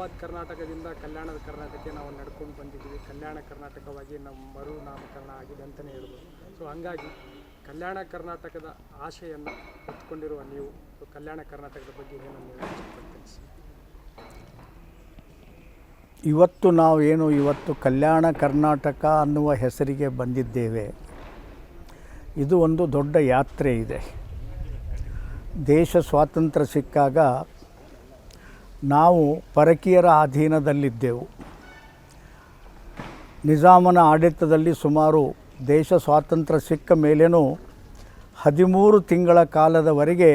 ಹೈದರಾಬಾದ್ ಕರ್ನಾಟಕದಿಂದ ಕಲ್ಯಾಣದ ಕರ್ನಾಟಕಕ್ಕೆ ನಾವು ನಡ್ಕೊಂಡು ಬಂದಿದ್ದೀವಿ. ಕಲ್ಯಾಣ ಕರ್ನಾಟಕವಾಗಿ ನಮ್ಮ ಮರು ನಾಮಕರಣ ಆಗಿದೆ ಅಂತಲೇ ಹೇಳ್ಬೋದು. ಸೊ ಹಂಗಾಗಿ ಕಲ್ಯಾಣ ಕರ್ನಾಟಕದ ಆಶೆಯನ್ನು ಹೊತ್ಕೊಂಡಿರುವ ನೀವು ಕಲ್ಯಾಣ ಕರ್ನಾಟಕದ ಬಗ್ಗೆ ಏನನ್ನು ತಿಳಿಸಿ. ಇವತ್ತು ಕಲ್ಯಾಣ ಕರ್ನಾಟಕ ಅನ್ನುವ ಹೆಸರಿಗೆ ಬಂದಿದ್ದೇವೆ. ಇದು ಒಂದು ದೊಡ್ಡ ಯಾತ್ರೆ ಇದೆ. ದೇಶ ಸ್ವಾತಂತ್ರ್ಯ ಸಿಕ್ಕಾಗ ನಾವು ಪರಕೀಯರ ಅಧೀನದಲ್ಲಿದ್ದೆವು. ನಿಜಾಮನ ಆಡಳಿತದಲ್ಲಿ ಸುಮಾರು ದೇಶ ಸ್ವಾತಂತ್ರ್ಯ ಸಿಕ್ಕ ಮೇಲೇನೂ 13 ತಿಂಗಳ ಕಾಲದವರೆಗೆ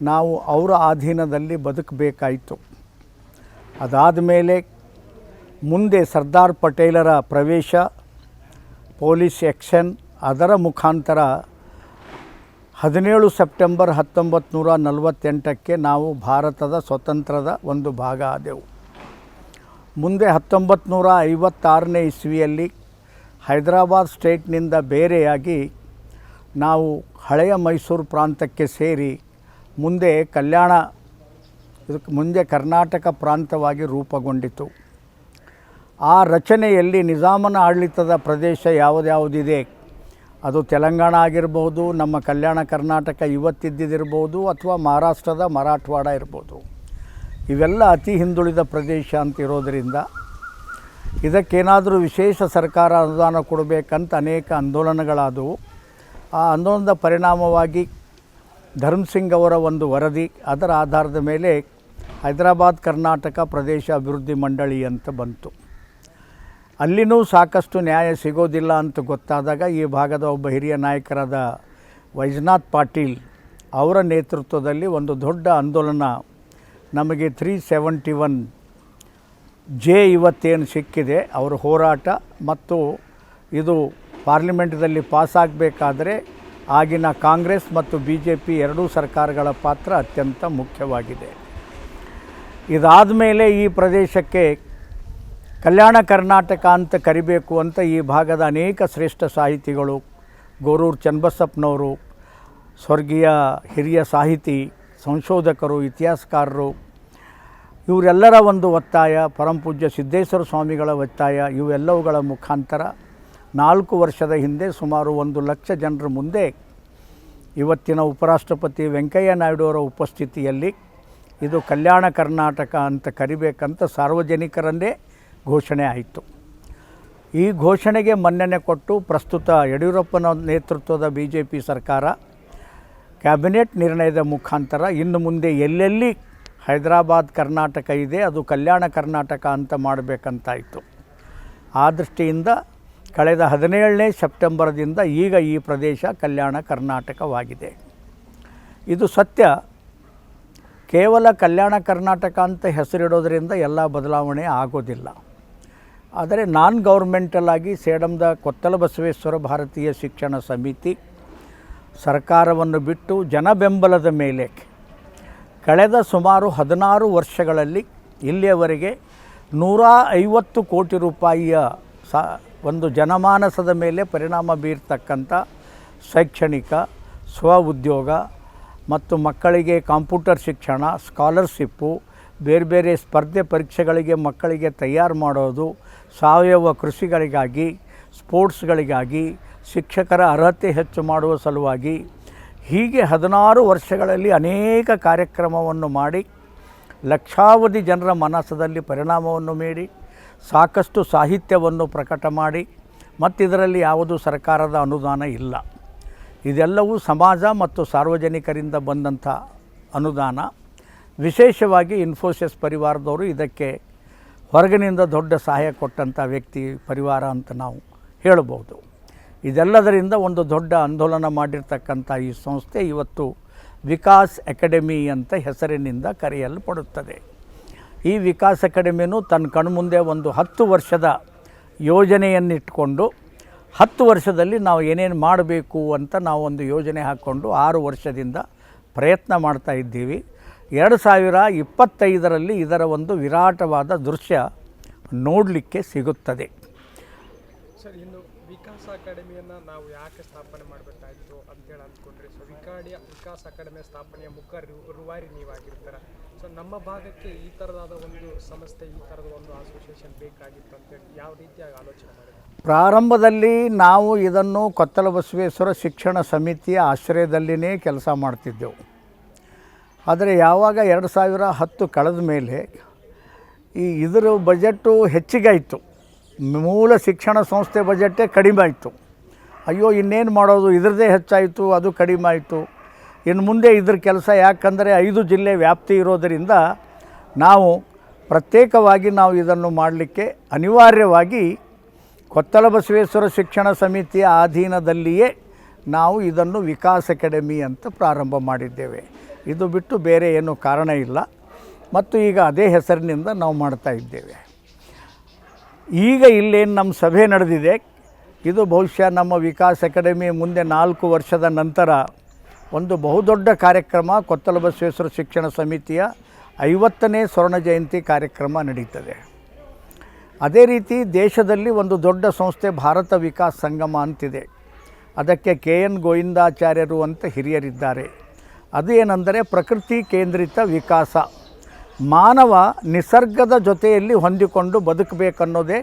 ನಾವು ಅವರ ಅಧೀನದಲ್ಲಿ ಬದುಕಬೇಕಾಯಿತು. ಅದಾದ ಮೇಲೆ ಮುಂದೆ ಸರ್ದಾರ್ ಪಟೇಲರ ಪ್ರವೇಶ, ಪೊಲೀಸ್ ಆ್ಯಕ್ಷನ್, ಅದರ ಮುಖಾಂತರ 17 ಸೆಪ್ಟೆಂಬರ್ 1948ಕ್ಕೆ ನಾವು ಭಾರತದ ಸ್ವತಂತ್ರದ ಒಂದು ಭಾಗ ಆದೆವು. ಮುಂದೆ 1956ನೇ ಇಸ್ವಿಯಲ್ಲಿ ಹೈದರಾಬಾದ್ ಸ್ಟೇಟ್ನಿಂದ ಬೇರೆಯಾಗಿ ನಾವು ಹಳೆಯ ಮೈಸೂರು ಪ್ರಾಂತಕ್ಕೆ ಸೇರಿ ಮುಂದೆ ಕರ್ನಾಟಕ ಪ್ರಾಂತವಾಗಿ ರೂಪುಗೊಂಡಿತು. ಆ ರಚನೆಯಲ್ಲಿ ನಿಜಾಮನ ಆಡಳಿತದ ಪ್ರದೇಶ ಯಾವುದ್ಯಾವುದಿದೆ, ಅದು ತೆಲಂಗಾಣ ಆಗಿರ್ಬೋದು, ನಮ್ಮ ಕಲ್ಯಾಣ ಕರ್ನಾಟಕ ಇವತ್ತಿದ್ದಿರ್ಬೋದು, ಅಥವಾ ಮಹಾರಾಷ್ಟ್ರದ ಮರಾಠವಾಡ ಇರ್ಬೋದು. ಇವೆಲ್ಲ ಅತಿ ಹಿಂದುಳಿದ ಪ್ರದೇಶ ಅಂತ ಇರೋದರಿಂದ ಇದಕ್ಕೇನಾದರೂ ವಿಶೇಷ ಸರ್ಕಾರ ಅನುದಾನ ಕೊಡಬೇಕಂತ ಅನೇಕ ಆಂದೋಲನಗಳಾದವು. ಆ ಆಂದೋಲನದ ಪರಿಣಾಮವಾಗಿ ಧರ್ಮಸಿಂಗ್ ಅವರ ಒಂದು ವರದಿ, ಅದರ ಆಧಾರದ ಮೇಲೆ ಹೈದರಾಬಾದ್ ಕರ್ನಾಟಕ ಪ್ರದೇಶ ಅಭಿವೃದ್ಧಿ ಮಂಡಳಿ ಅಂತ ಬಂತು. ಅಲ್ಲಿನೂ ಸಾಕಷ್ಟು ನ್ಯಾಯ ಸಿಗೋದಿಲ್ಲ ಅಂತ ಗೊತ್ತಾದಾಗ ಈ ಭಾಗದ ಒಬ್ಬ ಹಿರಿಯ ನಾಯಕರಾದ ವೈಜನಾಥ್ ಪಾಟೀಲ್ ಅವರ ನೇತೃತ್ವದಲ್ಲಿ ಒಂದು ದೊಡ್ಡ ಆಂದೋಲನ, ನಮಗೆ 371 ಇವತ್ತೇನು ಸಿಕ್ಕಿದೆ ಅವರ ಹೋರಾಟ, ಮತ್ತು ಇದು ಪಾರ್ಲಿಮೆಂಟ್ದಲ್ಲಿ ಪಾಸಾಗಬೇಕಾದರೆ ಆಗಿನ ಕಾಂಗ್ರೆಸ್ ಮತ್ತು BJP ಎರಡೂ ಸರ್ಕಾರಗಳ ಪಾತ್ರ ಅತ್ಯಂತ ಮುಖ್ಯವಾಗಿದೆ. ಇದಾದ ಮೇಲೆ ಈ ಪ್ರದೇಶಕ್ಕೆ ಕಲ್ಯಾಣ ಕರ್ನಾಟಕ ಅಂತ ಕರಿಬೇಕು ಅಂತ ಈ ಭಾಗದ ಅನೇಕ ಶ್ರೇಷ್ಠ ಸಾಹಿತಿಗಳು, ಗೋರೂರು ಚನ್ನಬಸಪ್ಪನವರು, ಸ್ವರ್ಗೀಯ ಹಿರಿಯ ಸಾಹಿತಿ, ಸಂಶೋಧಕರು, ಇತಿಹಾಸಕಾರರು, ಇವರೆಲ್ಲರ ಒಂದು ಒತ್ತಾಯ, ಪರಮಪೂಜ್ಯ ಸಿದ್ದೇಶ್ವರ ಸ್ವಾಮಿಗಳ ಒತ್ತಾಯ, ಇವೆಲ್ಲವುಗಳ ಮುಖಾಂತರ 4 ವರ್ಷದ ಹಿಂದೆ ಸುಮಾರು 1 ಲಕ್ಷ ಜನರ ಮುಂದೆ ಇವತ್ತಿನ ಉಪರಾಷ್ಟ್ರಪತಿ ವೆಂಕಯ್ಯ ನಾಯ್ಡು ಅವರ ಉಪಸ್ಥಿತಿಯಲ್ಲಿ ಇದು ಕಲ್ಯಾಣ ಕರ್ನಾಟಕ ಅಂತ ಕರಿಬೇಕಂತ ಸಾರ್ವಜನಿಕರನ್ನೇ ಘೋಷಣೆ ಆಯಿತು. ಈ ಘೋಷಣೆಗೆ ಮನ್ನಣೆ ಕೊಟ್ಟು ಪ್ರಸ್ತುತ ಯಡಿಯೂರಪ್ಪನ ನೇತೃತ್ವದ BJP ಸರ್ಕಾರ ಕ್ಯಾಬಿನೆಟ್ ನಿರ್ಣಯದ ಮುಖಾಂತರ ಇನ್ನು ಮುಂದೆ ಎಲ್ಲೆಲ್ಲಿ ಹೈದರಾಬಾದ್ ಕರ್ನಾಟಕ ಇದೆ ಅದು ಕಲ್ಯಾಣ ಕರ್ನಾಟಕ ಅಂತ ಮಾಡಬೇಕಂತಾಯಿತು. ಆ ದೃಷ್ಟಿಯಿಂದ ಕಳೆದ 17ನೇ ಸೆಪ್ಟೆಂಬರ್ದಿಂದ ಈಗ ಈ ಪ್ರದೇಶ ಕಲ್ಯಾಣ ಕರ್ನಾಟಕವಾಗಿದೆ. ಇದು ಸತ್ಯ. ಕೇವಲ ಕಲ್ಯಾಣ ಕರ್ನಾಟಕ ಅಂತ ಹೆಸರಿಡೋದರಿಂದ ಎಲ್ಲ ಬದಲಾವಣೆ ಆಗೋದಿಲ್ಲ. ಆದರೆ ನಾನ್ ಗೌರ್ಮೆಂಟಲ್ ಆಗಿ ಸೇಡಂದ ಕೊತ್ತಲ ಬಸವೇಶ್ವರ ಭಾರತೀಯ ಶಿಕ್ಷಣ ಸಮಿತಿ ಸರ್ಕಾರವನ್ನು ಬಿಟ್ಟು ಜನ ಬೆಂಬಲದ ಮೇಲೆ ಕಳೆದ ಸುಮಾರು 16 ವರ್ಷಗಳಲ್ಲಿ ಇಲ್ಲಿಯವರೆಗೆ 150 ಕೋಟಿ ರೂಪಾಯಿಯ ಒಂದು ಜನಮಾನಸದ ಮೇಲೆ ಪರಿಣಾಮ ಬೀರ್ತಕ್ಕಂಥ ಶೈಕ್ಷಣಿಕ, ಸ್ವ ಉದ್ಯೋಗ ಮತ್ತು ಮಕ್ಕಳಿಗೆ ಕಂಪ್ಯೂಟರ್ ಶಿಕ್ಷಣ, ಸ್ಕಾಲರ್ಶಿಪ್ಪು, ಬೇರೆ ಬೇರೆ ಸ್ಪರ್ಧೆ ಪರೀಕ್ಷೆಗಳಿಗೆ ಮಕ್ಕಳಿಗೆ ತಯಾರು ಮಾಡೋದು, ಸಾವಯವ ಕೃಷಿಗಳಿಗಾಗಿ, ಸ್ಪೋರ್ಟ್ಸ್ಗಳಿಗಾಗಿ, ಶಿಕ್ಷಕರ ಅರ್ಹತೆ ಹೆಚ್ಚು ಮಾಡುವ ಸಲುವಾಗಿ, ಹೀಗೆ 16 ವರ್ಷಗಳಲ್ಲಿ ಅನೇಕ ಕಾರ್ಯಕ್ರಮವನ್ನು ಮಾಡಿ ಲಕ್ಷಾವಧಿ ಜನರ ಮನಸ್ಸಲ್ಲಿ ಪರಿಣಾಮವನ್ನು ಬೀರಿ ಸಾಕಷ್ಟು ಸಾಹಿತ್ಯವನ್ನು ಪ್ರಕಟ ಮಾಡಿ, ಮತ್ತಿದರಲ್ಲಿ ಯಾವುದೂ ಸರ್ಕಾರದ ಅನುದಾನ ಇಲ್ಲ. ಇದೆಲ್ಲವೂ ಸಮಾಜ ಮತ್ತು ಸಾರ್ವಜನಿಕರಿಂದ ಬಂದಂಥ ಅನುದಾನ. ವಿಶೇಷವಾಗಿ ಇನ್ಫೋಸಿಸ್ ಪರಿವಾರದವರು ಇದಕ್ಕೆ ಹೊರಗಿನಿಂದ ದೊಡ್ಡ ಸಹಾಯ ಕೊಟ್ಟಂಥ ವ್ಯಕ್ತಿ ಪರಿವಾರ ಅಂತ ನಾವು ಹೇಳಬಹುದು. ಇದೆಲ್ಲದರಿಂದ ಒಂದು ದೊಡ್ಡ ಆಂದೋಲನ ಮಾಡಿರ್ತಕ್ಕಂಥ ಈ ಸಂಸ್ಥೆ ಇವತ್ತು ವಿಕಾಸ್ ಅಕಾಡೆಮಿ ಅಂತ ಹೆಸರಿನಿಂದ ಕರೆಯಲ್ಪಡುತ್ತದೆ. ಈ ವಿಕಾಸ್ ಅಕಾಡೆಮಿನೂ ತನ್ನ ಕಣ್ಮುಂದೆ ಒಂದು 10 ವರ್ಷದ ಯೋಜನೆಯನ್ನಿಟ್ಕೊಂಡು 10 ವರ್ಷದಲ್ಲಿ ನಾವು ಏನೇನು ಮಾಡಬೇಕು ಅಂತ ನಾವು ಒಂದು ಯೋಜನೆ ಹಾಕ್ಕೊಂಡು 6 ವರ್ಷದಿಂದ ಪ್ರಯತ್ನ ಮಾಡ್ತಾ ಇದ್ದೀವಿ. 2025ರಲ್ಲಿ ಇದರ ಒಂದು ವಿರಾಟವಾದ ದೃಶ್ಯ ನೋಡಲಿಕ್ಕೆ ಸಿಗುತ್ತದೆ. ಸರ್, ಇನ್ನು ವಿಕಾಸ್ ಅಕಾಡೆಮಿಯನ್ನು ನಾವು ಯಾಕೆ ಸ್ಥಾಪನೆ ಮಾಡಬೇಕಾಯಿತು ಅಂತೇಳಿ ಅಂದ್ಕೊಂಡ್ರಿ. ಸೊ ವಿಕಾಸ್ ಅಕಾಡೆಮಿಯ ಸ್ಥಾಪನೆಯ ಮುಖ ರೂವಾರಿ ನೀವಾಗಿರ್ತಾರೆ. ಸೊ ನಮ್ಮ ಭಾಗಕ್ಕೆ ಈ ಥರದಾದ ಒಂದು ಸಂಸ್ಥೆ, ಈ ಥರದ ಒಂದು ಅಸೋಸಿಯೇಷನ್ ಬೇಕಾಗಿತ್ತು ಅಂತೇಳಿ ಯಾವ ರೀತಿಯಾಗಿ ಆಲೋಚನೆ ಮಾಡಿದ್ರು? ಪ್ರಾರಂಭದಲ್ಲಿ ನಾವು ಇದನ್ನು ಕೊತ್ತಲ ಬಸವೇಶ್ವರ ಶಿಕ್ಷಣ ಸಮಿತಿಯ ಆಶ್ರಯದಲ್ಲಿಯೇ ಕೆಲಸ ಮಾಡ್ತಿದ್ದೆವು. ಆದರೆ ಯಾವಾಗ 2010 ಕಳೆದ ಮೇಲೆ ಇದರ ಬಜೆಟ್ಟು ಹೆಚ್ಚಿಗಾಯಿತು, ಮೂಲ ಶಿಕ್ಷಣ ಸಂಸ್ಥೆ ಬಜೆಟ್ಟೇ ಕಡಿಮೆ ಆಯಿತು. ಅಯ್ಯೋ ಇನ್ನೇನು ಮಾಡೋದು, ಇದರದೇ ಹೆಚ್ಚಾಯಿತು, ಅದು ಕಡಿಮೆ ಆಯಿತು, ಇನ್ನು ಮುಂದೆ ಇದ್ರ ಕೆಲಸ ಯಾಕಂದರೆ 5 ಜಿಲ್ಲೆ ವ್ಯಾಪ್ತಿ ಇರೋದರಿಂದ ನಾವು ಪ್ರತ್ಯೇಕವಾಗಿ ನಾವು ಇದನ್ನು ಮಾಡಲಿಕ್ಕೆ ಅನಿವಾರ್ಯವಾಗಿ ಕೊತ್ತಲ ಬಸವೇಶ್ವರ ಶಿಕ್ಷಣ ಸಮಿತಿಯ ಅಧೀನದಲ್ಲಿಯೇ ನಾವು ಇದನ್ನು ವಿಕಾಸ್ ಅಕಾಡೆಮಿ ಅಂತ ಪ್ರಾರಂಭ ಮಾಡಿದ್ದೇವೆ. ಇದು ಬಿಟ್ಟು ಬೇರೆ ಏನೂ ಕಾರಣ ಇಲ್ಲ ಮತ್ತು ಈಗ ಅದೇ ಹೆಸರಿನಿಂದ ನಾವು ಮಾಡ್ತಾ ಇದ್ದೇವೆ. ಈಗ ಇಲ್ಲೇನು ನಮ್ಮ ಸಭೆ ನಡೆದಿದೆ, ಇದು ಬಹುಶಃ ನಮ್ಮ ವಿಕಾಸ್ ಅಕಾಡೆಮಿ ಮುಂದೆ 4 ವರ್ಷದ ನಂತರ ಒಂದು ಬಹುದೊಡ್ಡ ಕಾರ್ಯಕ್ರಮ, ಕೊತ್ತಲ ಬಸವೇಶ್ವರ ಶಿಕ್ಷಣ ಸಮಿತಿಯ 50ನೇ ಸ್ವರ್ಣ ಜಯಂತಿ ಕಾರ್ಯಕ್ರಮ ನಡೀತದೆ. ಅದೇ ರೀತಿ ದೇಶದಲ್ಲಿ ಒಂದು ದೊಡ್ಡ ಸಂಸ್ಥೆ ಭಾರತ ವಿಕಾಸ್ ಸಂಗಮ ಅಂತಿದೆ. ಅದಕ್ಕೆ KN ಗೋವಿಂದಾಚಾರ್ಯರು ಅಂತ ಹಿರಿಯರಿದ್ದಾರೆ. ಅದು ಏನೆಂದರೆ ಪ್ರಕೃತಿ ಕೇಂದ್ರಿತ ವಿಕಾಸ, ಮಾನವ ನಿಸರ್ಗದ ಜೊತೆಯಲ್ಲಿ ಹೊಂದಿಕೊಂಡು ಬದುಕಬೇಕನ್ನೋದೇ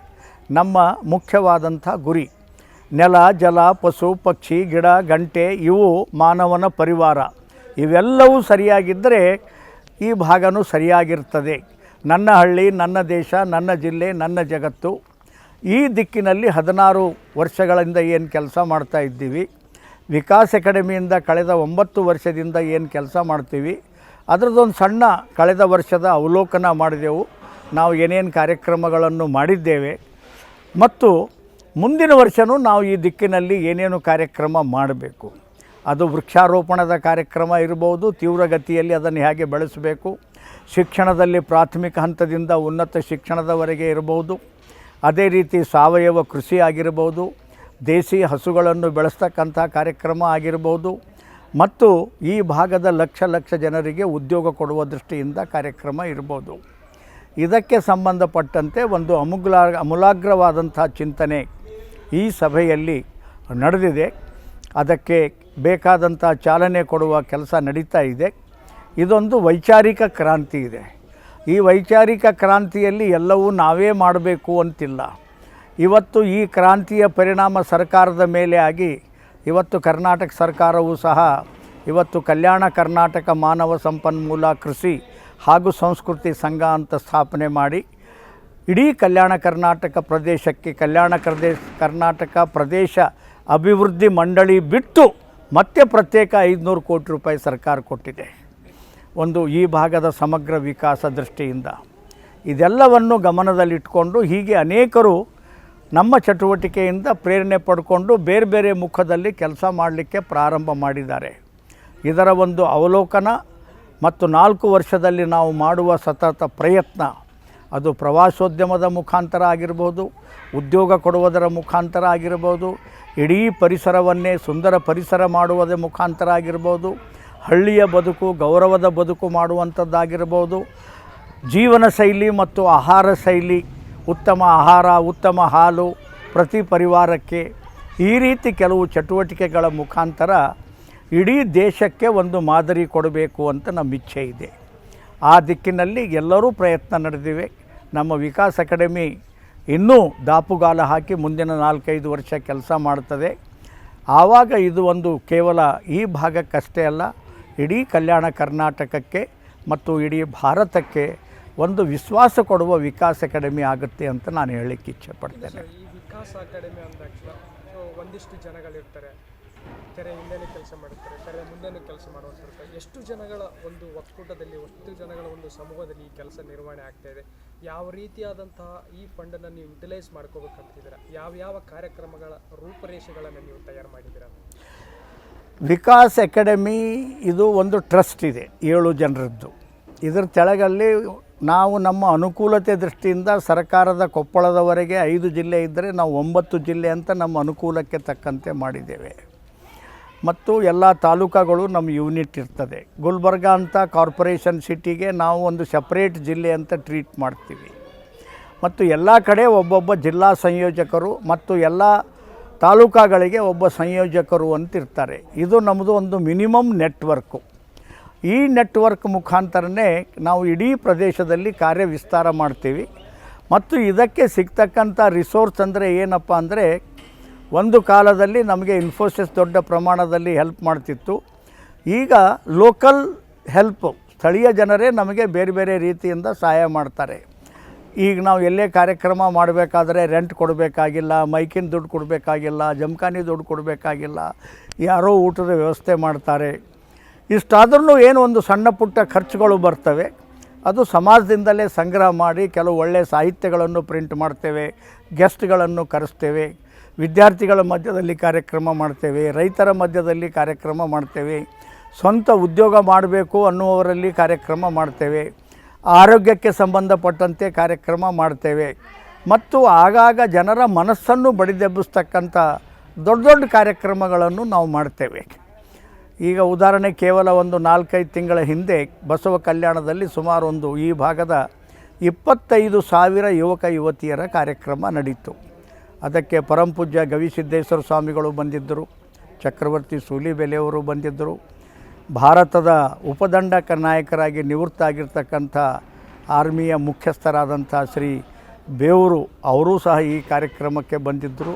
ನಮ್ಮ ಮುಖ್ಯವಾದಂಥ ಗುರಿ. ನೆಲ, ಜಲ, ಪಶು, ಪಕ್ಷಿ, ಗಿಡ, ಗಂಟೆ ಇವು ಮಾನವನ ಪರಿವಾರ. ಇವೆಲ್ಲವೂ ಸರಿಯಾಗಿದ್ದರೆ ಈ ಭಾಗನೂ ಸರಿಯಾಗಿರ್ತದೆ. ನನ್ನ ಹಳ್ಳಿ, ನನ್ನ ದೇಶ, ನನ್ನ ಜಿಲ್ಲೆ, ನನ್ನ ಜಗತ್ತು. ಈ ದಿಕ್ಕಿನಲ್ಲಿ 16 ವರ್ಷಗಳಿಂದ ಏನು ಕೆಲಸ ಮಾಡ್ತಾ ಇದ್ದೀವಿ. ವಿಕಾಸ್ ಅಕಾಡೆಮಿಯಿಂದ ಕಳೆದ 9 ವರ್ಷದಿಂದ ಏನು ಕೆಲಸ ಮಾಡ್ತೀವಿ, ಅದರದ್ದೊಂದು ಸಣ್ಣ ಕಳೆದ ವರ್ಷದ ಅವಲೋಕನ ಮಾಡಿದೆವು. ನಾವು ಏನೇನು ಕಾರ್ಯಕ್ರಮಗಳನ್ನು ಮಾಡಿದ್ದೇವೆ ಮತ್ತು ಮುಂದಿನ ವರ್ಷವೂ ನಾವು ಈ ದಿಕ್ಕಿನಲ್ಲಿ ಏನೇನು ಕಾರ್ಯಕ್ರಮ ಮಾಡಬೇಕು. ಅದು ವೃಕ್ಷಾರೋಪಣದ ಕಾರ್ಯಕ್ರಮ ಇರ್ಬೋದು, ತೀವ್ರಗತಿಯಲ್ಲಿ ಅದನ್ನು ಹೇಗೆ ಬೆಳೆಸಬೇಕು, ಶಿಕ್ಷಣದಲ್ಲಿ ಪ್ರಾಥಮಿಕ ಹಂತದಿಂದ ಉನ್ನತ ಶಿಕ್ಷಣದವರೆಗೆ ಇರಬಹುದು. ಅದೇ ರೀತಿ ಸಾವಯವ ಕೃಷಿ ಆಗಿರ್ಬೋದು, ದೇಸಿ ಹಸುಗಳನ್ನು ಬೆಳೆಸ್ತಕ್ಕಂಥ ಕಾರ್ಯಕ್ರಮ ಆಗಿರ್ಬೋದು ಮತ್ತು ಈ ಭಾಗದ ಲಕ್ಷ ಜನರಿಗೆ ಉದ್ಯೋಗ ಕೊಡುವ ದೃಷ್ಟಿಯಿಂದ ಕಾರ್ಯಕ್ರಮ ಇರ್ಬೋದು. ಇದಕ್ಕೆ ಸಂಬಂಧಪಟ್ಟಂತೆ ಒಂದು ಅಮೂಲಾಗ್ರವಾದಂಥ ಚಿಂತನೆ ಈ ಸಭೆಯಲ್ಲಿ ನಡೆದಿದೆ. ಅದಕ್ಕೆ ಬೇಕಾದಂಥ ಚಾಲನೆ ಕೊಡುವ ಕೆಲಸ ನಡೀತಾ ಇದೆ. ಇದೊಂದು ವೈಚಾರಿಕ ಕ್ರಾಂತಿ ಇದೆ. ಈ ವೈಚಾರಿಕ ಕ್ರಾಂತಿಯಲ್ಲಿ ಎಲ್ಲವೂ ನಾವೇ ಮಾಡಬೇಕು ಅಂತಿಲ್ಲ. ಇವತ್ತು ಈ ಕ್ರಾಂತಿಯ ಪರಿಣಾಮ ಸರ್ಕಾರದ ಮೇಲೆ ಆಗಿ ಇವತ್ತು ಕರ್ನಾಟಕ ಸರ್ಕಾರವೂ ಸಹ ಇವತ್ತು ಕಲ್ಯಾಣ ಕರ್ನಾಟಕ ಮಾನವ ಸಂಪನ್ಮೂಲ ಕೃಷಿ ಹಾಗೂ ಸಂಸ್ಕೃತಿ ಸಂಘ ಅಂತ ಸ್ಥಾಪನೆ ಮಾಡಿ ಇಡೀ ಕಲ್ಯಾಣ ಕರ್ನಾಟಕ ಪ್ರದೇಶಕ್ಕೆ ಕರ್ನಾಟಕ ಪ್ರದೇಶ ಅಭಿವೃದ್ಧಿ ಮಂಡಳಿ ಬಿಟ್ಟು ಮತ್ತೆ ಪ್ರತ್ಯೇಕ 500 ಕೋಟಿ ರೂಪಾಯಿ ಸರ್ಕಾರ ಕೊಟ್ಟಿದೆ. ಒಂದು ಈ ಭಾಗದ ಸಮಗ್ರ ವಿಕಾಸ ದೃಷ್ಟಿಯಿಂದ ಇದೆಲ್ಲವನ್ನು ಗಮನದಲ್ಲಿಟ್ಕೊಂಡು ಹೀಗೆ ಅನೇಕರು ನಮ್ಮ ಚಟುವಟಿಕೆಯಿಂದ ಪ್ರೇರಣೆ ಪಡ್ಕೊಂಡು ಬೇರೆ ಬೇರೆ ಮುಖದಲ್ಲಿ ಕೆಲಸ ಮಾಡಲಿಕ್ಕೆ ಪ್ರಾರಂಭ ಮಾಡಿದ್ದಾರೆ. ಇದರ ಒಂದು ಅವಲೋಕನ ಮತ್ತು 4 ವರ್ಷದಲ್ಲಿ ನಾವು ಮಾಡುವ ಸತತ ಪ್ರಯತ್ನ, ಅದು ಪ್ರವಾಸೋದ್ಯಮದ ಮುಖಾಂತರ ಆಗಿರ್ಬೋದು, ಉದ್ಯೋಗ ಕೊಡುವುದರ ಮುಖಾಂತರ ಆಗಿರ್ಬೋದು, ಇಡೀ ಪರಿಸರವನ್ನೇ ಸುಂದರ ಪರಿಸರ ಮಾಡುವುದರ ಮುಖಾಂತರ ಆಗಿರ್ಬೋದು, ಹಳ್ಳಿಯ ಬದುಕು ಗೌರವದ ಬದುಕು ಮಾಡುವಂಥದ್ದಾಗಿರ್ಬೋದು, ಜೀವನ ಶೈಲಿ ಮತ್ತು ಆಹಾರ ಶೈಲಿ, ಉತ್ತಮ ಆಹಾರ, ಉತ್ತಮ ಹಾಲು ಪ್ರತಿ ಪರಿವಾರಕ್ಕೆ, ಈ ರೀತಿ ಕೆಲವು ಚಟುವಟಿಕೆಗಳ ಮುಖಾಂತರ ಇಡೀ ದೇಶಕ್ಕೆ ಒಂದು ಮಾದರಿ ಕೊಡಬೇಕು ಅಂತ ನಮ್ಮ ಇಚ್ಛೆ ಇದೆ. ಆ ದಿಕ್ಕಿನಲ್ಲಿ ಎಲ್ಲರೂ ಪ್ರಯತ್ನ ನಡೆದಿವೆ. ನಮ್ಮ ವಿಕಾಸ್ ಅಕಾಡೆಮಿ ಇನ್ನೂ ದಾಪುಗಾಲ ಹಾಕಿ ಮುಂದಿನ 4-5 ವರ್ಷ ಕೆಲಸ ಮಾಡ್ತದೆ. ಆವಾಗ ಇದು ಒಂದು ಕೇವಲ ಈ ಭಾಗಕ್ಕಷ್ಟೇ ಅಲ್ಲ, ಇಡೀ ಕಲ್ಯಾಣ ಕರ್ನಾಟಕಕ್ಕೆ ಮತ್ತು ಇಡೀ ಭಾರತಕ್ಕೆ ಒಂದು ವಿಶ್ವಾಸ ಕೊಡುವ ವಿಕಾಸ್ ಅಕಾಡೆಮಿ ಆಗುತ್ತೆ ಅಂತ ನಾನು ಹೇಳಲಿಕ್ಕೆ ಇಚ್ಛೆ ಪಡ್ತೇನೆ. ಈ ವಿಕಾಸ್ ಅಕಾಡೆಮಿ ಅಂದಾಕ್ಷಣ ಒಂದಿಷ್ಟು ಜನಗಳಿರ್ತಾರೆ, ತೆರೆ ಹಿಂದೆನೂ ಕೆಲಸ ಮಾಡುತ್ತಾರೆ, ತೆರೆ ಮುಂದೆನೂ ಕೆಲಸ ಮಾಡುವಂಥದ್ದು. ಎಷ್ಟು ಜನಗಳ ಒಂದು ಒಕ್ಕೂಟದಲ್ಲಿ, ಎಷ್ಟು ಜನಗಳ ಒಂದು ಸಮೂಹದಲ್ಲಿ ಈ ಕೆಲಸ ನಿರ್ವಹಣೆ ಆಗ್ತಾ ಇದೆ? ಯಾವ ರೀತಿಯಾದಂತಹ ಈ ಫಂಡನ್ನು ನೀವು ಯುಟಿಲೈಸ್ ಮಾಡ್ಕೋಬೇಕಂತಿದ್ದೀರಾ? ಯಾವ ಕಾರ್ಯಕ್ರಮಗಳ ರೂಪರೇಷೆಗಳನ್ನು ನೀವು ತಯಾರು ಮಾಡಿದ್ದೀರಾ? ವಿಕಾಸ್ ಅಕಾಡೆಮಿ ಇದು ಒಂದು ಟ್ರಸ್ಟ್ ಇದೆ 7 ಜನರದ್ದು. ಇದರ ತೆಳಗಲ್ಲಿ ನಾವು ನಮ್ಮ ಅನುಕೂಲತೆ ದೃಷ್ಟಿಯಿಂದ ಸರ್ಕಾರದ ಕೊಪ್ಪಳದವರೆಗೆ 5 ಜಿಲ್ಲೆ ಇದ್ದರೆ ನಾವು 9 ಜಿಲ್ಲೆ ಅಂತ ನಮ್ಮ ಅನುಕೂಲಕ್ಕೆ ತಕ್ಕಂತೆ ಮಾಡಿದ್ದೇವೆ. ಮತ್ತು ಎಲ್ಲ ತಾಲೂಕುಗಳು ನಮ್ಮ ಯೂನಿಟ್ ಇರ್ತದೆ. ಗುಲ್ಬರ್ಗ ಅಂತ ಕಾರ್ಪೊರೇಷನ್ ಸಿಟಿಗೆ ನಾವು ಒಂದು ಸಪ್ರೇಟ್ ಜಿಲ್ಲೆ ಅಂತ ಟ್ರೀಟ್ ಮಾಡ್ತೀವಿ. ಮತ್ತು ಎಲ್ಲ ಕಡೆ ಒಬ್ಬೊಬ್ಬ ಜಿಲ್ಲಾ ಸಂಯೋಜಕರು ಮತ್ತು ಎಲ್ಲ ತಾಲೂಕಾಗಳಿಗೆ ಒಬ್ಬ ಸಂಯೋಜಕರು ಅಂತಿರ್ತಾರೆ. ಇದು ನಮ್ಮದು ಒಂದು ಮಿನಿಮಮ್ ನೆಟ್ವರ್ಕು. ಈ ನೆಟ್ವರ್ಕ್ ಮುಖಾಂತರನೇ ನಾವು ಇಡೀ ಪ್ರದೇಶದಲ್ಲಿ ಕಾರ್ಯ ವಿಸ್ತಾರ ಮಾಡ್ತೀವಿ. ಮತ್ತು ಇದಕ್ಕೆ ಸಿಗ್ತಕ್ಕಂಥ ರಿಸೋರ್ಸ್ ಅಂದರೆ ಏನಪ್ಪ ಅಂದರೆ, ಒಂದು ಕಾಲದಲ್ಲಿ ನಮಗೆ ಇನ್ಫೋಸಿಸ್ ದೊಡ್ಡ ಪ್ರಮಾಣದಲ್ಲಿ ಹೆಲ್ಪ್ ಮಾಡ್ತಿತ್ತು. ಈಗ ಲೋಕಲ್ ಹೆಲ್ಪ್, ಸ್ಥಳೀಯ ಜನರೇ ನಮಗೆ ಬೇರೆ ಬೇರೆ ರೀತಿಯಿಂದ ಸಹಾಯ ಮಾಡ್ತಾರೆ. ಈಗ ನಾವು ಎಲ್ಲೇ ಕಾರ್ಯಕ್ರಮ ಮಾಡಬೇಕಾದ್ರೆ ರೆಂಟ್ ಕೊಡಬೇಕಾಗಿಲ್ಲ, ಮೈಕಿನ ದುಡ್ಡು ಕೊಡಬೇಕಾಗಿಲ್ಲ, ಜಮಖಾನಿ ದುಡ್ಡು ಕೊಡಬೇಕಾಗಿಲ್ಲ, ಯಾರೋ ಊಟದ ವ್ಯವಸ್ಥೆ ಮಾಡ್ತಾರೆ. ಇಷ್ಟಾದ್ರೂ ಏನು ಒಂದು ಸಣ್ಣ ಪುಟ್ಟ ಖರ್ಚುಗಳು ಬರ್ತವೆ, ಅದು ಸಮಾಜದಿಂದಲೇ ಸಂಗ್ರಹ ಮಾಡಿ ಕೆಲವು ಒಳ್ಳೆಯ ಸಾಹಿತ್ಯಗಳನ್ನು ಪ್ರಿಂಟ್ ಮಾಡ್ತೇವೆ, ಗೆಸ್ಟ್ಗಳನ್ನು ಕರೆಸ್ತೇವೆ, ವಿದ್ಯಾರ್ಥಿಗಳ ಮಧ್ಯದಲ್ಲಿ ಕಾರ್ಯಕ್ರಮ ಮಾಡ್ತೇವೆ, ರೈತರ ಮಧ್ಯದಲ್ಲಿ ಕಾರ್ಯಕ್ರಮ ಮಾಡ್ತೇವೆ, ಸ್ವಂತ ಉದ್ಯೋಗ ಮಾಡಬೇಕು ಅನ್ನುವವರಲ್ಲಿ ಕಾರ್ಯಕ್ರಮ ಮಾಡ್ತೇವೆ, ಆರೋಗ್ಯಕ್ಕೆ ಸಂಬಂಧಪಟ್ಟಂತೆ ಕಾರ್ಯಕ್ರಮ ಮಾಡ್ತೇವೆ. ಮತ್ತು ಆಗಾಗ ಜನರ ಮನಸ್ಸನ್ನು ಬಡಿದೆಬ್ಬಿಸ್ತಕ್ಕಂಥ ದೊಡ್ಡ ದೊಡ್ಡ ಕಾರ್ಯಕ್ರಮಗಳನ್ನು ನಾವು ಮಾಡ್ತೇವೆ. ಈಗ ಉದಾಹರಣೆ, ಕೇವಲ ಒಂದು 4-5 ತಿಂಗಳ ಹಿಂದೆ ಬಸವ ಕಲ್ಯಾಣದಲ್ಲಿ ಸುಮಾರು ಈ ಭಾಗದ 25,000 ಯುವಕ ಯುವತಿಯರ ಕಾರ್ಯಕ್ರಮ ನಡೀತು. ಅದಕ್ಕೆ ಪರಮಪೂಜ್ಯ ಗವಿಸಿದ್ದೇಶ್ವರ ಸ್ವಾಮಿಗಳು ಬಂದಿದ್ದರು, ಚಕ್ರವರ್ತಿ ಸೂಲಿಬೆಲೆಯವರು ಬಂದಿದ್ದರು, ಭಾರತದ ಉಪದಂಡ ನಾಯಕರಾಗಿ ನಿವೃತ್ತ ಆಗಿರ್ತಕ್ಕಂಥ ಆರ್ಮಿಯ ಮುಖ್ಯಸ್ಥರಾದಂಥ ಶ್ರೀ ಬೇವೂರು ಅವರೂ ಸಹ ಈ ಕಾರ್ಯಕ್ರಮಕ್ಕೆ ಬಂದಿದ್ದರು.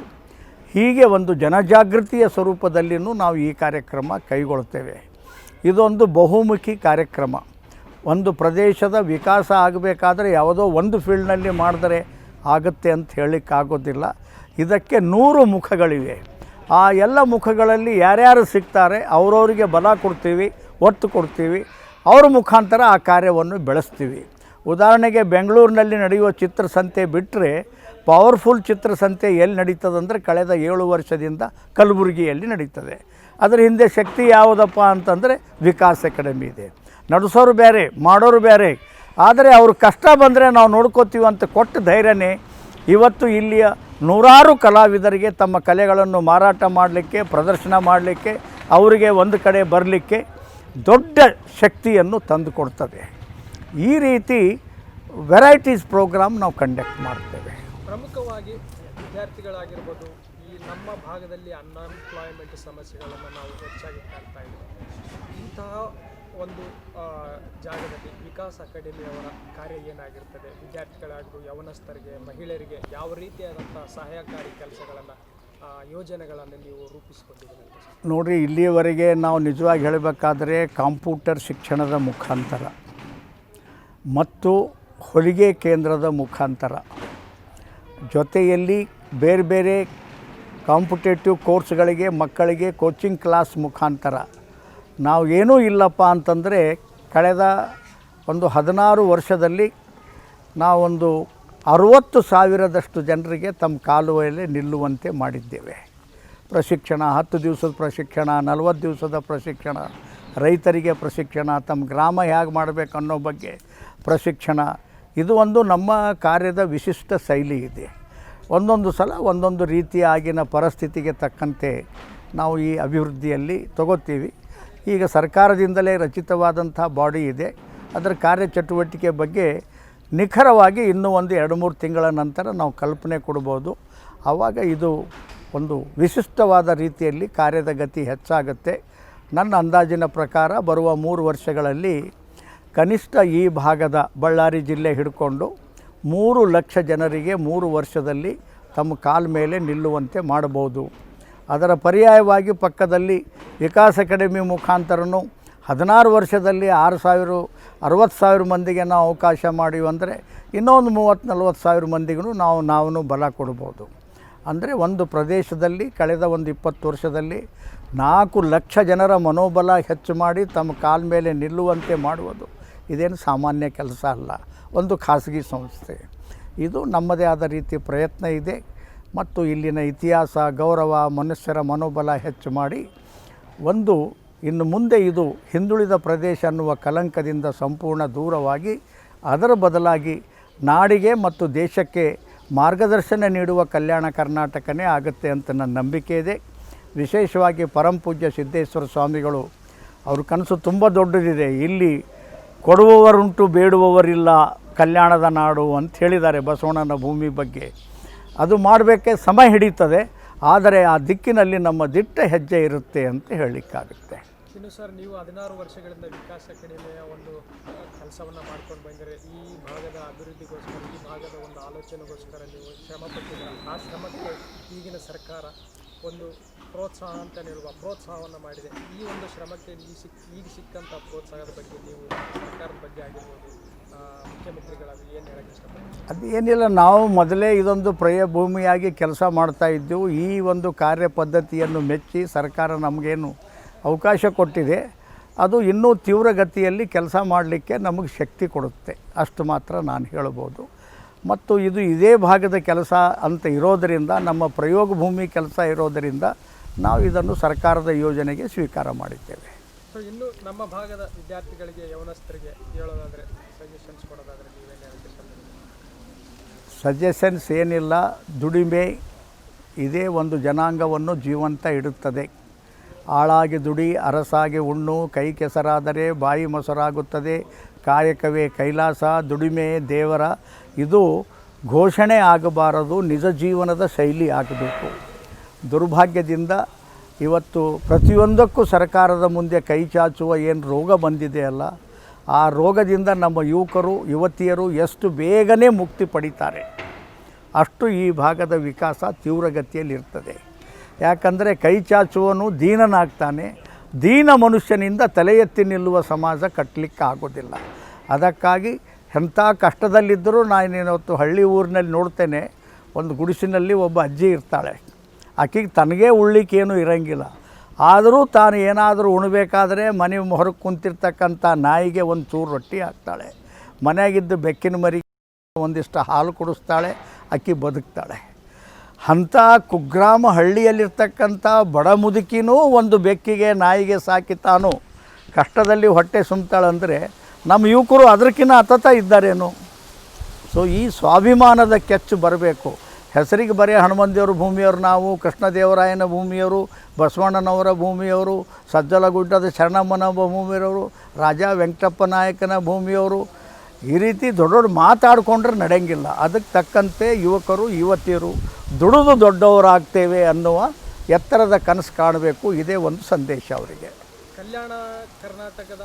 ಹೀಗೆ ಒಂದು ಜನಜಾಗೃತಿಯ ಸ್ವರೂಪದಲ್ಲಿಯೂ ನಾವು ಈ ಕಾರ್ಯಕ್ರಮ ಕೈಗೊಳ್ತೇವೆ. ಇದೊಂದು ಬಹುಮುಖಿ ಕಾರ್ಯಕ್ರಮ. ಒಂದು ಪ್ರದೇಶದ ವಿಕಾಸ ಆಗಬೇಕಾದ್ರೆ ಯಾವುದೋ ಒಂದು ಫೀಲ್ಡ್ನಲ್ಲಿ ಮಾಡಿದರೆ ಆಗುತ್ತೆ ಅಂತ ಹೇಳಲಿಕ್ಕಾಗೋದಿಲ್ಲ. ಇದಕ್ಕೆ 100 ಮುಖಗಳಿವೆ. ಆ ಎಲ್ಲ ಮುಖಗಳಲ್ಲಿ ಯಾರ್ಯಾರು ಸಿಗ್ತಾರೆ ಅವರವರಿಗೆ ಬಲ ಕೊಡ್ತೀವಿ, ಒತ್ತು ಕೊಡ್ತೀವಿ, ಅವ್ರ ಮುಖಾಂತರ ಆ ಕಾರ್ಯವನ್ನು ಬೆಳೆಸ್ತೀವಿ. ಉದಾಹರಣೆಗೆ ಬೆಂಗಳೂರಿನಲ್ಲಿ ನಡೆಯುವ ಚಿತ್ರಸಂತೆ ಬಿಟ್ಟರೆ ಪವರ್ಫುಲ್ ಚಿತ್ರಸಂತೆ ಎಲ್ಲಿ ನಡೀತದಂದರೆ ಕಳೆದ 7 ವರ್ಷದಿಂದ ಕಲಬುರಗಿಯಲ್ಲಿ ನಡೀತದೆ. ಅದರ ಹಿಂದೆ ಶಕ್ತಿ ಯಾವುದಪ್ಪ ಅಂತಂದರೆ ವಿಕಾಸ್ ಅಕಾಡೆಮಿ ಇದೆ. ನಡೆಸೋರು ಬೇರೆ, ಮಾಡೋರು ಬೇರೆ, ಆದರೆ ಅವರು ಕಷ್ಟ ಬಂದರೆ ನಾವು ನೋಡ್ಕೋತೀವಿ ಅಂತ ಕೊಟ್ಟ ಧೈರ್ಯನೇ ಇವತ್ತು ಇಲ್ಲಿಯ ನೂರಾರು ಕಲಾವಿದರಿಗೆ ತಮ್ಮ ಕಲೆಗಳನ್ನು ಮಾರಾಟ ಮಾಡಲಿಕ್ಕೆ, ಪ್ರದರ್ಶನ ಮಾಡಲಿಕ್ಕೆ, ಅವರಿಗೆ ಒಂದು ಕಡೆ ಬರಲಿಕ್ಕೆ ದೊಡ್ಡ ಶಕ್ತಿಯನ್ನು ತಂದು ಕೊಡ್ತದೆ. ಈ ರೀತಿ ವೆರೈಟೀಸ್ ಪ್ರೋಗ್ರಾಮ್ ನಾವು ಕಂಡಕ್ಟ್ ಮಾಡ್ತೇವೆ. ಪ್ರಮುಖವಾಗಿ ವಿದ್ಯಾರ್ಥಿಗಳಾಗಿರ್ಬೋದು, ಈ ನಮ್ಮ ಭಾಗದಲ್ಲಿ ಅನ್ಎಂಪ್ಲಾಯ್ಮೆಂಟ್ ಸಮಸ್ಯೆಗಳನ್ನು ನಾವು ಹೆಚ್ಚಾಗಿ ಕಾಣ್ತಾ ಇದ್ದೀವಿ. ಇಂತಹ ಒಂದು ಜಾಗದಲ್ಲಿ ವಿಕಾಸ್ ಅಕಾಡೆಮಿಯವರ ಕಾರ್ಯ ಏನಾಗಿರ್ತದೆ? ವಿದ್ಯಾರ್ಥಿಗಳಾಗಲು ಯವನಸ್ಥರಿಗೆ, ಮಹಿಳೆಯರಿಗೆ ಯಾವ ರೀತಿಯಾದಂಥ ಸಹಾಯಕಾರಿ ಕೆಲಸಗಳನ್ನು, ಯೋಜನೆಗಳನ್ನು ನೀವು ರೂಪಿಸಿಕೊಂಡಿದ್ದೀರಿ? ನೋಡಿರಿ, ಇಲ್ಲಿಯವರೆಗೆ ನಾವು ನಿಜವಾಗಿ ಹೇಳಬೇಕಾದ್ರೆ ಕಂಪ್ಯೂಟರ್ ಶಿಕ್ಷಣದ ಮುಖಾಂತರ ಮತ್ತು ಹೊಲಿಗೆ ಕೇಂದ್ರದ ಮುಖಾಂತರ, ಜೊತೆಯಲ್ಲಿ ಬೇರೆ ಬೇರೆ ಕಾಂಪಿಟೇಟಿವ್ ಕೋರ್ಸ್ಗಳಿಗೆ ಮಕ್ಕಳಿಗೆ ಕೋಚಿಂಗ್ ಕ್ಲಾಸ್ ಮುಖಾಂತರ ನಾವು ಏನೂ ಇಲ್ಲಪ್ಪ ಅಂತಂದರೆ ಕಳೆದ ಒಂದು 16 ವರ್ಷದಲ್ಲಿ ನಾವೊಂದು 60,000ದಷ್ಟು ಜನರಿಗೆ ತಮ್ಮ ಕಾಲುವೆಯಲ್ಲಿ ನಿಲ್ಲುವಂತೆ ಮಾಡಿದ್ದೇವೆ. ಪ್ರಶಿಕ್ಷಣ, 10 ದಿವಸದ ಪ್ರಶಿಕ್ಷಣ, 40 ದಿವಸದ ಪ್ರಶಿಕ್ಷಣ, ರೈತರಿಗೆ ಪ್ರಶಿಕ್ಷಣ, ತಮ್ಮ ಗ್ರಾಮ ಹೇಗೆ ಮಾಡಬೇಕು ಅನ್ನೋ ಬಗ್ಗೆ ಪ್ರಶಿಕ್ಷಣ. ಇದು ಒಂದು ನಮ್ಮ ಕಾರ್ಯದ ವಿಶಿಷ್ಟ ಶೈಲಿ ಇದೆ. ಒಂದೊಂದು ಸಲ ಒಂದೊಂದು ರೀತಿಯಾಗಿನ ಪರಿಸ್ಥಿತಿಗೆ ತಕ್ಕಂತೆ ನಾವು ಈ ಅಭಿವೃದ್ಧಿಯಲ್ಲಿ ತಗೋತೀವಿ. ಈಗ ಸರ್ಕಾರದಿಂದಲೇ ರಚಿತವಾದಂಥ ಬಾಡಿ ಇದೆ. ಅದರ ಕಾರ್ಯಚಟುವಟಿಕೆ ಬಗ್ಗೆ ನಿಖರವಾಗಿ ಇನ್ನೂ ಒಂದು 2-3 ತಿಂಗಳ ನಂತರ ನಾವು ಕಲ್ಪನೆ ಕೊಡ್ಬೋದು. ಆವಾಗ ಇದು ಒಂದು ವಿಶಿಷ್ಟವಾದ ರೀತಿಯಲ್ಲಿ ಕಾರ್ಯದ ಗತಿ ಹೆಚ್ಚಾಗುತ್ತೆ. ನನ್ನ ಅಂದಾಜಿನ ಪ್ರಕಾರ ಬರುವ 3 ವರ್ಷಗಳಲ್ಲಿ ಕನಿಷ್ಠ ಈ ಭಾಗದ ಬಳ್ಳಾರಿ ಜಿಲ್ಲೆ ಹಿಡ್ಕೊಂಡು 3 ಲಕ್ಷ ಜನರಿಗೆ 3 ವರ್ಷದಲ್ಲಿ ತಮ್ಮ ಕಾಲ ಮೇಲೆ ನಿಲ್ಲುವಂತೆ ಮಾಡಬಹುದು. ಅದರ ಪರ್ಯಾಯವಾಗಿ ಪಕ್ಕದಲ್ಲಿ ವಿಕಾಸ್ ಅಕಾಡೆಮಿ ಮುಖಾಂತರನೂ 16 ವರ್ಷದಲ್ಲಿ 60,000 ಮಂದಿಗೆ ನಾವು ಅವಕಾಶ ಮಾಡಿವಿ ಅಂದರೆ ಇನ್ನೊಂದು 30-40 ಸಾವಿರ ಮಂದಿಗೂ ನಾವು ಬಲ ಕೊಡ್ಬೋದು. ಅಂದರೆ ಒಂದು ಪ್ರದೇಶದಲ್ಲಿ ಕಳೆದ ಒಂದು 20 ವರ್ಷದಲ್ಲಿ 4 ಲಕ್ಷ ಜನರ ಮನೋಬಲ ಹೆಚ್ಚು ಮಾಡಿ ತಮ್ಮ ಕಾಲ ಮೇಲೆ ನಿಲ್ಲುವಂತೆ ಮಾಡುವುದು ಇದೇನು ಸಾಮಾನ್ಯ ಕೆಲಸ ಅಲ್ಲ. ಒಂದು ಖಾಸಗಿ ಸಂಸ್ಥೆ, ಇದು ನಮ್ಮದೇ ಆದ ರೀತಿ ಪ್ರಯತ್ನ ಇದೆ. ಮತ್ತು ಇಲ್ಲಿನ ಇತಿಹಾಸ, ಗೌರವ, ಮನುಷ್ಯರ ಮನೋಬಲ ಹೆಚ್ಚು ಮಾಡಿ ಇನ್ನು ಮುಂದೆ ಇದು ಹಿಂದುಳಿದ ಪ್ರದೇಶ ಅನ್ನುವ ಕಲಂಕದಿಂದ ಸಂಪೂರ್ಣ ದೂರವಾಗಿ ಅದರ ಬದಲಾಗಿ ನಾಡಿಗೆ ಮತ್ತು ದೇಶಕ್ಕೆ ಮಾರ್ಗದರ್ಶನ ನೀಡುವ ಕಲ್ಯಾಣ ಕರ್ನಾಟಕನೇ ಆಗುತ್ತೆ ಅಂತ ನನ್ನ ನಂಬಿಕೆ ಇದೆ. ವಿಶೇಷವಾಗಿ ಪರಮಪೂಜ್ಯ ಸಿದ್ದೇಶ್ವರ ಸ್ವಾಮಿಗಳು ಅವ್ರ ಕನಸು ತುಂಬ ದೊಡ್ಡದಿದೆ. ಇಲ್ಲಿ ಕೊಡುವವರುಂಟು ಬೇಡುವವರಿಲ್ಲ ಕಲ್ಯಾಣದ ನಾಡು ಅಂತ ಹೇಳಿದ್ದಾರೆ ಬಸವಣ್ಣನ ಭೂಮಿ ಬಗ್ಗೆ. ಅದು ಮಾಡಬೇಕೆ ಸಮಯ ಹಿಡಿತದೆ, ಆದರೆ ಆ ದಿಕ್ಕಿನಲ್ಲಿ ನಮ್ಮ ದಿಟ್ಟ ಹೆಜ್ಜೆ ಇರುತ್ತೆ ಅಂತ ಹೇಳಲಿಕ್ಕಾಗುತ್ತೆ. ಇನ್ನು ಸರ್, ನೀವು 16 ವರ್ಷಗಳಿಂದ ವಿಕಾಸ ಕಡಿಮೆಯ ಒಂದು ಕೆಲಸವನ್ನು ಮಾಡ್ಕೊಂಡು ಬಂದರೆ ಈ ಭಾಗದ ಅಭಿವೃದ್ಧಿಗೋಸ್ಕರ, ಈ ಭಾಗದ ಒಂದು ಆಲೋಚನೆಗೋಸ್ಕರ ನೀವು ಶ್ರಮ ಪಟ್ಟಿದ್ದೀರ. ಆ ಶ್ರಮಕ್ಕೆ ಈಗಿನ ಸರ್ಕಾರ ಒಂದು ಪ್ರೋತ್ಸಾಹ ಅಂತ ಹೇಳುವ ಪ್ರೋತ್ಸಾಹವನ್ನು ಮಾಡಿದೆ. ಈ ಒಂದು ಶ್ರಮಕ್ಕೆ ಈಗ ಸಿಕ್ಕಂಥ ಪ್ರೋತ್ಸಾಹದ ಬಗ್ಗೆ ನೀವು ಸರ್ಕಾರದ ಬಗ್ಗೆ ಆಗಿರ್ಬೋದು, ಮುಖ್ಯಮಂತ್ರಿಗಳಾಗಿ ಏನು ಹೇಳಕ್ಕೆ ಇಷ್ಟಪಡ್ತೀವಿ? ಅದು ಏನಿಲ್ಲ, ನಾವು ಮೊದಲೇ ಇದೊಂದು ಭೂಮಿಯಾಗಿ ಕೆಲಸ ಮಾಡ್ತಾಯಿದ್ದೆವು. ಈ ಒಂದು ಕಾರ್ಯ ಪದ್ಧತಿಯನ್ನು ಮೆಚ್ಚಿ ಸರ್ಕಾರ ನಮಗೇನು ಅವಕಾಶ ಕೊಟ್ಟಿದೆ, ಅದು ಇನ್ನೂ ತೀವ್ರಗತಿಯಲ್ಲಿ ಕೆಲಸ ಮಾಡಲಿಕ್ಕೆ ನಮಗೆ ಶಕ್ತಿ ಕೊಡುತ್ತೆ, ಅಷ್ಟು ಮಾತ್ರ ನಾನು ಹೇಳ್ಬೋದು. ಮತ್ತು ಇದು ಇದೇ ಭಾಗದ ಕೆಲಸ ಅಂತ ಇರೋದರಿಂದ, ನಮ್ಮ ಪ್ರಯೋಗ ಭೂಮಿ ಕೆಲಸ ಇರೋದರಿಂದ ನಾವು ಇದನ್ನು ಸರ್ಕಾರದ ಯೋಜನೆಗೆ ಸ್ವೀಕಾರ ಮಾಡಿದ್ದೇವೆ. ಸೊ ಇನ್ನು ನಮ್ಮ ಭಾಗದ ವಿದ್ಯಾರ್ಥಿಗಳಿಗೆ, ಯವನಸ್ಥರಿಗೆ ಹೇಳೋದಾದರೆ, ಸಜೆಷನ್ಸ್ ಕೊಡೋದಾದರೆ ನೀವೇನು ಹೇಳಕ್ಕೆ ಇಷ್ಟಪಡ್ತೀವಿ? ಸಜೆಷನ್ಸ್ ಏನಿಲ್ಲ, ದುಡಿಮೆ ಇದೇ ಒಂದು ಜನಾಂಗವನ್ನು ಜೀವಂತ ಇಡುತ್ತದೆ. ಆಳಾಗಿ ದುಡಿ, ಅರಸಾಗಿ ಉಣ್ಣು, ಕೈ ಕೆಸರಾದರೆ ಬಾಯಿ ಮೊಸರಾಗುತ್ತದೆ, ಕಾಯಕವೇ ಕೈಲಾಸ, ದುಡಿಮೆ ದೇವರ. ಇದು ಘೋಷಣೆ ಆಗಬಾರದು, ನಿಜ ಜೀವನದ ಶೈಲಿ ಆಗಬೇಕು. ದುರ್ಭಾಗ್ಯದಿಂದ ಇವತ್ತು ಪ್ರತಿಯೊಂದಕ್ಕೂ ಸರ್ಕಾರದ ಮುಂದೆ ಕೈ ಚಾಚುವ ಏನು ರೋಗ ಬಂದಿದೆಯಲ್ಲ, ಆ ರೋಗದಿಂದ ನಮ್ಮ ಯುವಕರು ಯುವತಿಯರು ಎಷ್ಟು ಬೇಗನೆ ಮುಕ್ತಿ ಪಡಿತಾರೆ, ಅಷ್ಟು ಈ ಭಾಗದ ವಿಕಾಸ ತೀವ್ರಗತಿಯಲ್ಲಿರ್ತದೆ. ಯಾಕಂದರೆ ಕೈ ಚಾಚುವನು ದೀನನಾಗ್ತಾನೆ, ದೀನ ಮನುಷ್ಯನಿಂದ ತಲೆ ಎತ್ತಿ ನಿಲ್ಲುವ ಸಮಾಜ ಕಟ್ಟಲಿಕ್ಕೆ ಆಗೋದಿಲ್ಲ. ಅದಕ್ಕಾಗಿ ಎಂಥ ಕಷ್ಟದಲ್ಲಿದ್ದರೂ ನಾನೇನವತ್ತು ಹಳ್ಳಿ ಊರಿನಲ್ಲಿ ನೋಡ್ತೇನೆ, ಒಂದು ಗುಡಿಸಿನಲ್ಲಿ ಒಬ್ಬ ಅಜ್ಜಿ ಇರ್ತಾಳೆ. ಆಕೆಗೆ ತನಗೇ ಉಳ್ಳಿಕ್ಕೇನು ಇರೋಂಗಿಲ್ಲ, ಆದರೂ ತಾನು ಏನಾದರೂ ಉಣಬೇಕಾದ್ರೆ ಮನೆ ಹೊರಗೆ ಕುಂತಿರ್ತಕ್ಕಂಥ ನಾಯಿಗೆ ಒಂದು ಚೂರು ರೊಟ್ಟಿ ಹಾಕ್ತಾಳೆ, ಮನೆಯಾಗಿದ್ದು ಬೆಕ್ಕಿನ ಮರಿ ಒಂದಿಷ್ಟು ಹಾಲು ಕುಡಿಸ್ತಾಳೆ, ಅಕ್ಕಿ ಬದುಕ್ತಾಳೆ. ಅಂಥ ಕುಗ್ರಾಮ ಹಳ್ಳಿಯಲ್ಲಿರ್ತಕ್ಕಂಥ ಬಡ ಮುದುಕಿನೂ ಒಂದು ಬೆಕ್ಕಿಗೆ ನಾಯಿಗೆ ಸಾಕಿ ತಾನು ಕಷ್ಟದಲ್ಲಿ ಹೊಟ್ಟೆ ಸುಮ್ತಾಳಂದರೆ ನಮ್ಮ ಯುವಕರು ಅದಕ್ಕಿಂತ ಹತತ ಇದ್ದಾರೇನು? ಸೊ ಈ ಸ್ವಾಭಿಮಾನದ ಕೆಚ್ಚು ಬರಬೇಕು. ಹೆಸರಿಗೆ ಬರೀ ಹನುಮಂತೇವ್ರ ಭೂಮಿಯವರು ನಾವು, ಕೃಷ್ಣದೇವರಾಯನ ಭೂಮಿಯವರು, ಬಸವಣ್ಣನವರ ಭೂಮಿಯವರು, ಸಜ್ಜಲಗುಡ್ಡದ ಶರಣಮ್ಮನ ಭೂಮಿಯವರು, ರಾಜ ವೆಂಕಟಪ್ಪ ನಾಯಕನ ಭೂಮಿಯವರು, ಈ ರೀತಿ ದೊಡ್ಡ ದೊಡ್ಡ ಮಾತಾಡಿಕೊಂಡ್ರೆ ನಡೆಯಂಗಿಲ್ಲ. ಅದಕ್ಕೆ ತಕ್ಕಂತೆ ಯುವಕರು ಯುವತಿಯರು ದುಡಿದು ದೊಡ್ಡವರಾಗ್ತೇವೆ ಅನ್ನುವ ಎತ್ತರದ ಕನಸು ಕಾಣಬೇಕು. ಇದೇ ಒಂದು ಸಂದೇಶ ಅವರಿಗೆ. ಕಲ್ಯಾಣ ಕರ್ನಾಟಕದ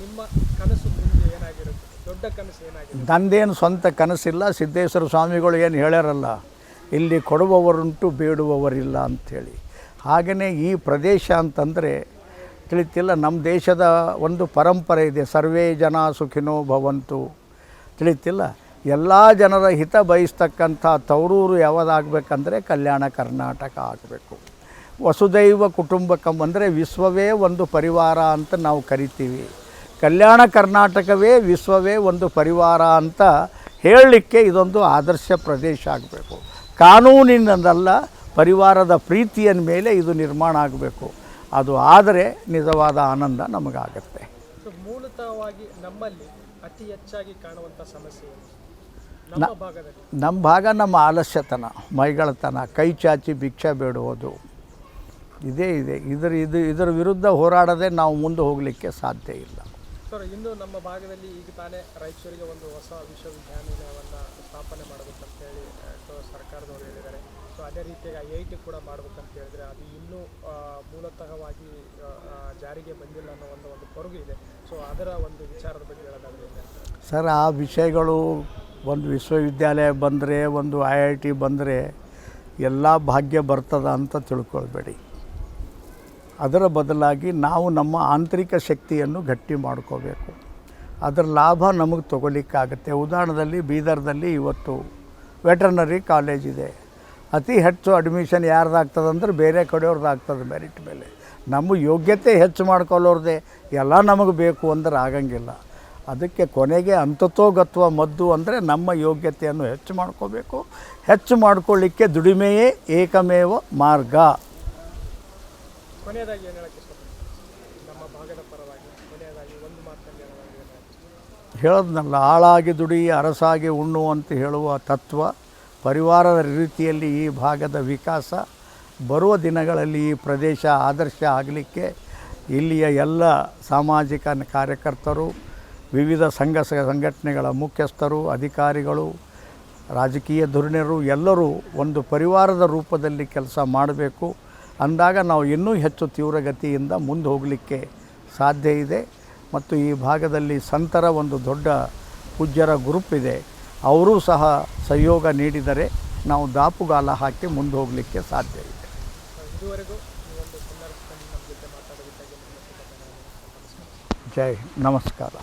ನಿಮ್ಮ ಕನಸು ಮುಂದೆ ಏನಾಗಿರುತ್ತೆ? ದೊಡ್ಡ ಕನಸು ಏನಾಗಿದೆ? ನಂದೇನು ಸ್ವಂತ ಕನಸಿಲ್ಲ. ಸಿದ್ದೇಶ್ವರ ಸ್ವಾಮಿಗಳು ಏನು ಹೇಳ್ಯಾರಲ್ಲ, ಇಲ್ಲಿ ಕೊಡುವವರುಂಟು ಬೇಡುವವರಿಲ್ಲ ಅಂಥೇಳಿ. ಹಾಗೆಯೇ ಈ ಪ್ರದೇಶ ಅಂತಂದರೆ ತಿಳಿತಿಲ್ಲ, ನಮ್ಮ ದೇಶದ ಒಂದು ಪರಂಪರೆ ಇದೆ, ಸರ್ವೇ ಜನ ಸುಖಿನೋ ಭವಂತು. ತಿಳಿತಿಲ್ಲ, ಎಲ್ಲ ಜನರ ಹಿತ ಬಯಸ್ತಕ್ಕಂಥ ತವರೂರು ಯಾವುದಾಗಬೇಕಂದ್ರೆ ಕಲ್ಯಾಣ ಕರ್ನಾಟಕ ಆಗಬೇಕು. ವಸುದೈವ ಕುಟುಂಬಕಂ ಅಂದರೆ ವಿಶ್ವವೇ ಒಂದು ಪರಿವಾರ ಅಂತ ನಾವು ಕರಿತೀವಿ. ಕಲ್ಯಾಣ ಕರ್ನಾಟಕವೇ ವಿಶ್ವವೇ ಒಂದು ಪರಿವಾರ ಅಂತ ಹೇಳಲಿಕ್ಕೆ ಇದೊಂದು ಆದರ್ಶ ಪ್ರದೇಶ ಆಗಬೇಕು. ಕಾನೂನಿನದಲ್ಲ, ಪರಿವಾರದ ಪ್ರೀತಿಯ ಮೇಲೆ ಇದು ನಿರ್ಮಾಣ ಆಗಬೇಕು. ಅದು ಆದರೆ ನಿಜವಾದ ಆನಂದ ನಮಗಾಗತ್ತೆ. ಮೂಲತಃವಾಗಿ ನಮ್ಮಲ್ಲಿ ಅತಿ ಹೆಚ್ಚಾಗಿ ಕಾಣುವಂಥ ಸಮಸ್ಯೆ ನಮ್ಮ ಭಾಗದಲ್ಲಿ, ನಮ್ಮ ಭಾಗ ನಮ್ಮ ಆಲಸ್ಯತನ, ಮೈಗಳತನ, ಕೈ ಚಾಚಿ ಭಿಕ್ಷೆ ಬೇಡುವುದು ಇದೇ ಇದೆ. ಇದರ ವಿರುದ್ಧ ಹೋರಾಡದೆ ನಾವು ಮುಂದೆ ಹೋಗಲಿಕ್ಕೆ ಸಾಧ್ಯ ಇಲ್ಲ. ಸರ್, ಇನ್ನು ನಮ್ಮ ಭಾಗದಲ್ಲಿ ಈಗ ತಾನೇ ರಾಯಚೂರಿಗೆ ಒಂದು ಹೊಸ ವಿಶ್ವವಿದ್ಯಾನಿಲಯವನ್ನು ಸ್ಥಾಪನೆ ಮಾಡಬೇಕಂತೇಳಿ ಸರ್ಕಾರದವರು ಹೇಳಿದ್ದಾರೆ. ಸೊ ಅದೇ ರೀತಿಯಾಗಿ IIT ಕೂಡ ಮಾಡಬೇಕಂತ ಹೇಳಿದರೆ ಅದು ಇನ್ನೂ ಮೂಲತಃವಾಗಿ ಜಾರಿಗೆ ಬಂದಿಲ್ಲ ಅನ್ನೋ ಒಂದು ಕೊರಗು ಇದೆ. ಸೊ ಅದರ ಒಂದು ವಿಚಾರದ ಬಗ್ಗೆ ಹೇಳೋದಾದರೆ ಸರ್, ಆ ವಿಷಯಗಳು ಒಂದು ವಿಶ್ವವಿದ್ಯಾಲಯ ಬಂದರೆ, ಒಂದು IIT ಬಂದರೆ ಎಲ್ಲ ಭಾಗ್ಯ ಬರ್ತದ ಅಂತ ತಿಳ್ಕೊಳ್ಬೇಡಿ. ಅದರ ಬದಲಾಗಿ ನಾವು ನಮ್ಮ ಆಂತರಿಕ ಶಕ್ತಿಯನ್ನು ಗಟ್ಟಿ ಮಾಡ್ಕೋಬೇಕು. ಅದರ ಲಾಭ ನಮಗೆ ತಗೊಳ್ಳಿಕ್ಕಾಗತ್ತೆ. ಉದಾಹರಣೆಯಲ್ಲಿ ಬೀದರ್ದಲ್ಲಿ ಇವತ್ತು ವೆಟರ್ನರಿ ಕಾಲೇಜ್ ಇದೆ. ಅತಿ ಹೆಚ್ಚು ಅಡ್ಮಿಷನ್ ಯಾರ್ದಾಗ್ತದಂದ್ರೆ ಬೇರೆ ಕಡೆಯವ್ರದ್ದು ಆಗ್ತದೆ ಮೆರಿಟ್ ಮೇಲೆ. ನಮ್ಮ ಯೋಗ್ಯತೆ ಹೆಚ್ಚು ಮಾಡ್ಕೊಳ್ಳೋರ್ದೆ ಎಲ್ಲ ನಮಗೆ ಬೇಕು ಅಂದ್ರೆ ಆಗಂಗಿಲ್ಲ. ಅದಕ್ಕೆ ಕೊನೆಗೆ ಅಂತತೋಗತ್ವ ಮದ್ದು ಅಂದರೆ ನಮ್ಮ ಯೋಗ್ಯತೆಯನ್ನು ಹೆಚ್ಚು ಮಾಡ್ಕೋಬೇಕು. ಹೆಚ್ಚು ಮಾಡ್ಕೊಳ್ಳಿಕ್ಕೆ ದುಡಿಮೆಯೇ ಏಕಮೇವ ಮಾರ್ಗ. ಕೊನೆಯದಾಗಿ ಏನು ಹೇಳಕ್ಕೆ ಇಷ್ಟಪಡ್ತೀನಿ ನಮ್ಮ ಭಾಗದ ಪರವಾಗಿ? ಕೊನೆಯದಾಗಿ ಒಂದು ಮಾತಲ್ಲಿ ಹೇಳೋದ್ನಲ್ಲ, ಆಳಾಗಿ ದುಡಿ ಅರಸಾಗಿ ಉಣ್ಣು ಅಂತ ಹೇಳುವ ತತ್ವ ಪರಿವಾರದ ರೀತಿಯಲ್ಲಿ ಈ ಭಾಗದ ವಿಕಾಸ ಬರುವ ದಿನಗಳಲ್ಲಿ ಈ ಪ್ರದೇಶ ಆದರ್ಶ ಆಗಲಿಕ್ಕೆ ಇಲ್ಲಿಯ ಎಲ್ಲ ಸಾಮಾಜಿಕ ಕಾರ್ಯಕರ್ತರು, ವಿವಿಧ ಸಂಘಟನೆಗಳ ಮುಖ್ಯಸ್ಥರು, ಅಧಿಕಾರಿಗಳು, ರಾಜಕೀಯ ಧುರೀಣರು ಎಲ್ಲರೂ ಒಂದು ಪರಿವಾರದ ರೂಪದಲ್ಲಿ ಕೆಲಸ ಮಾಡಬೇಕು. ಅಂದಾಗ ನಾವು ಇನ್ನೂ ಹೆಚ್ಚು ತೀವ್ರಗತಿಯಿಂದ ಮುಂದೆ ಹೋಗಲಿಕ್ಕೆ ಸಾಧ್ಯ ಇದೆ. ಮತ್ತು ಈ ಭಾಗದಲ್ಲಿ ಸಂತರ ಒಂದು ದೊಡ್ಡ ಪೂಜ್ಯರ ಗ್ರೂಪ್ ಇದೆ, ಅವರೂ ಸಹ ಸಹಯೋಗ ನೀಡಿದರೆ ನಾವು ದಾಪುಗಾಲ ಹಾಕಿ ಮುಂದೆ ಹೋಗಲಿಕ್ಕೆ ಸಾಧ್ಯ ಇದೆ. ಇದುವರೆಗೂ ಈ ಒಂದು ಸಂದರ್ಭದಲ್ಲಿ ನಮ್ಮ ಜೊತೆ ಮಾತಾಡೋದಕ್ಕಾಗಿ ಜೈ ನಮಸ್ಕಾರ.